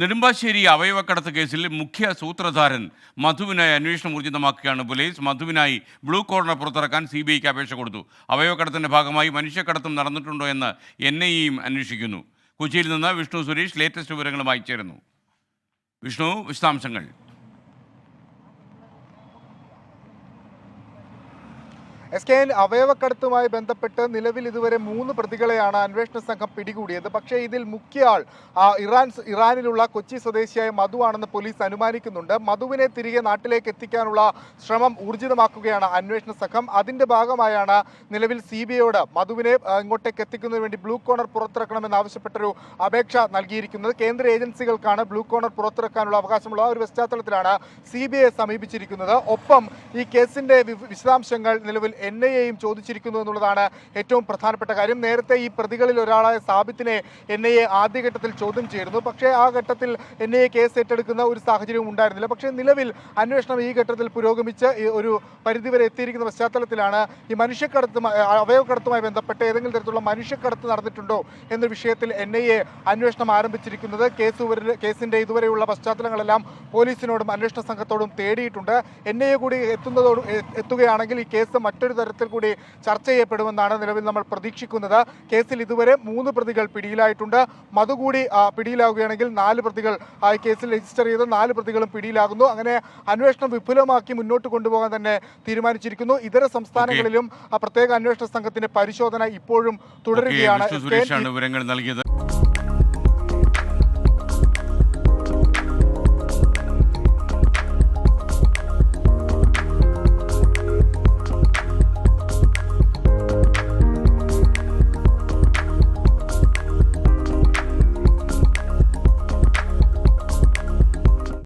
നെടുമ്പാശ്ശേരി അവയവക്കടത്ത് കേസിൽ മുഖ്യ സൂത്രധാരൻ മധുവിനായി അന്വേഷണം ഊർജിതമാക്കുകയാണ് പോലീസ്. മധുവിനായി ബ്ലൂ കോർണർ പുറത്തിറക്കാൻ CBIക്ക് അപേക്ഷ കൊടുത്തു. അവയവക്കടത്തിൻ്റെ ഭാഗമായി മനുഷ്യക്കടത്തും നടന്നിട്ടുണ്ടോ എന്ന് NIAയും അന്വേഷിക്കുന്നു. കൊച്ചിയിൽ നിന്ന് വിഷ്ണു സുരേഷ് ലേറ്റസ്റ്റ് വിവരങ്ങളുമായി ചേരുന്നു. വിഷ്ണു, വിശദാംശങ്ങൾ. SKN അവയവക്കടത്തുമായി ബന്ധപ്പെട്ട് നിലവിൽ ഇതുവരെ 3 പ്രതികളെയാണ് അന്വേഷണ സംഘം പിടികൂടിയത്. പക്ഷേ ഇതിൽ മുഖ്യ ആൾ ഇറാനിലുള്ള കൊച്ചി സ്വദേശിയായ മധു ആണെന്ന് പോലീസ് അനുമാനിക്കുന്നുണ്ട്. മധുവിനെ തിരികെ നാട്ടിലേക്ക് എത്തിക്കാനുള്ള ശ്രമം ഊർജിതമാക്കുകയാണ് അന്വേഷണ സംഘം. അതിന്റെ ഭാഗമായാണ് നിലവിൽ CBIയോട് മധുവിനെ ഇങ്ങോട്ടേക്ക് എത്തിക്കുന്നതിന് വേണ്ടി ബ്ലൂ കോർണർ പുറത്തിറക്കണമെന്ന് ആവശ്യപ്പെട്ടൊരു അപേക്ഷ നൽകിയിരിക്കുന്നത്. കേന്ദ്ര ഏജൻസികൾക്കാണ് ബ്ലൂ കോർണർ പുറത്തിറക്കാനുള്ള അവകാശമുള്ള ഒരു പശ്ചാത്തലത്തിലാണ് CBIയെ സമീപിച്ചിരിക്കുന്നത്. ഒപ്പം ഈ കേസിന്റെ വിശദാംശങ്ങൾ നിലവിൽ NIAയും ചോദിച്ചിരിക്കുന്നു എന്നുള്ളതാണ് ഏറ്റവും പ്രധാനപ്പെട്ട കാര്യം. നേരത്തെ ഈ പ്രതികളിൽ ഒരാളായ സാബിത്തിനെ NIA ആദ്യഘട്ടത്തിൽ ചോദ്യം ചെയ്തിരുന്നു. പക്ഷേ ആ ഘട്ടത്തിൽ NIA കേസ് ഏറ്റെടുക്കുന്ന ഒരു സാഹചര്യവും ഉണ്ടായിരുന്നില്ല. പക്ഷേ നിലവിൽ അന്വേഷണം ഈ ഘട്ടത്തിൽ പുരോഗമിച്ച് ഒരു പരിധിവരെ എത്തിയിരിക്കുന്ന പശ്ചാത്തലത്തിലാണ് ഈ അവയവക്കടത്തുമായി ബന്ധപ്പെട്ട് ഏതെങ്കിലും തരത്തിലുള്ള മനുഷ്യക്കടത്ത് നടന്നിട്ടുണ്ടോ എന്ന വിഷയത്തിൽ NIA അന്വേഷണം ആരംഭിച്ചിരിക്കുന്നത്. കേസിന്റെ ഇതുവരെയുള്ള പശ്ചാത്തലങ്ങളെല്ലാം പോലീസിനോടും അന്വേഷണ സംഘത്തോടും തേടിയിട്ടുണ്ട്. NIA കൂടി എത്തുകയാണെങ്കിൽ ഈ കേസ് മറ്റൊരു തരത്തിൽ കൂടി ചർച്ച ചെയ്യപ്പെടുമെന്നാണ് നിലവിൽ നമ്മൾ പ്രതീക്ഷിക്കുന്നത്. കേസിൽ ഇതുവരെ 3 പ്രതികൾ പിടിയിലായിട്ടുണ്ട്. മധു കൂടി പിടിയിലാവുകയാണെങ്കിൽ 4 പ്രതികൾ ഈ കേസിൽ രജിസ്റ്റർ ചെയ്ത് 4 പ്രതികളും പിടിയിലാകുന്നു. അങ്ങനെ അന്വേഷണം വിപുലമാക്കി മുന്നോട്ട് കൊണ്ടുപോകാൻ തന്നെ തീരുമാനിച്ചിരിക്കുന്നു. ഇതര സംസ്ഥാനങ്ങളിലും പ്രത്യേക അന്വേഷണ സംഘത്തിന്റെ പരിശോധന ഇപ്പോഴും തുടരുകയാണ്. വിവരങ്ങൾ നൽകിയത്.